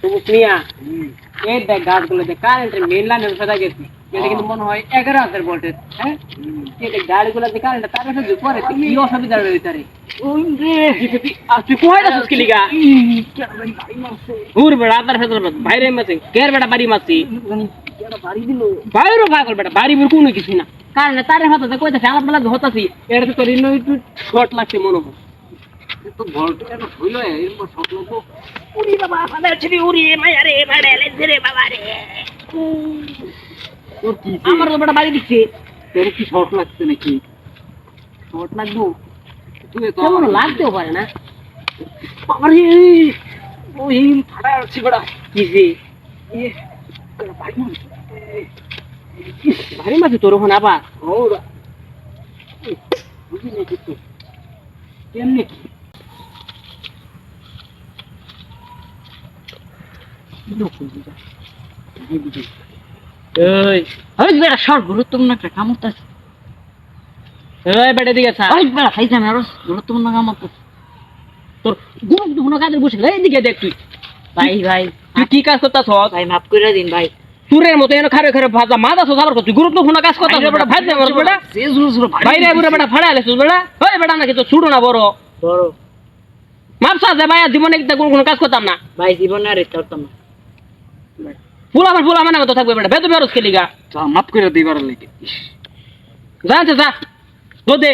সবুজ মিয়া এই দেখ গাছগুলো যে কারেন্টের মেইন লাইনের সাথে গেছি এটা কিন্তু মনে হয় 11,000 ভোল্টের। হ্যাঁ এই যে গাড়িগুলো যে কারেন্ট তার সাথে যুক্ত করে কি অসুবিধা হবে ভিতরে ওই রে তুই কোথায় যাচ্ছিস কি লিগা ঘুর বেড়া তার ভেতর বাইরে মাসে কের বেড়া বাড়ি মাসি বাড়ি দিল বাইরে পাগল বেটা বাড়ি বের কোনো কিছু না কারণ তার হাতে কইতে খেলা বেলা হতাছি এটা তো তোর একটু শর্ট লাগছে মনে হয় তো ভোল্টেজ এত হইলো এরকম শর্ট লাগবো উড়ি বাবা ফাদা ছিড়ি উড়ি মায়া রে বাড়ালে রে বাবা রে তোর কি আমার তো বেটা বাড়ি দিচ্ছে তোর কি শর্ট লাগছে নাকি শর্ট লাগবো তুই তো কেমন লাগতেও পারে না বাবা রে ওই ফাটা আছে বেটা কি যে ভারী মাছ তোর ওখানে আবার বুঝি না কিছু কেমনি কি গুরুত্বপূর্ণ একটা কাম আছে বেটা দিকে খাইছে না গুরুত্বপূর্ণ কাম আছে তোর গুরুত্বপূর্ণ কাজের বসে এইদিকে দেখ তুই ভাই ভাই তুই কি কাজ করতেছ ভাই মাফ করে দিন ভাই সুরের মতো এনে খারে খারে ভাজা মাছ আছো আবার তুই গুরুত্বপূর্ণ কাজ করতেছ বেটা ভাই আমার বেটা ভাই রে বুড়া বেটা ফাড়া আলেছিস বেটা ওই বেটা নাকি তো ছুড়ো না বড় বড় মাপসা যে ভাই জীবনে কোনো কাজ করতাম না ভাই জীবনে আর করতাম না ফুলা মানে মতো থাকবে বেটা বেতন বেরোস কে লিগা মাফ করে দিবার লাগে যা যা দে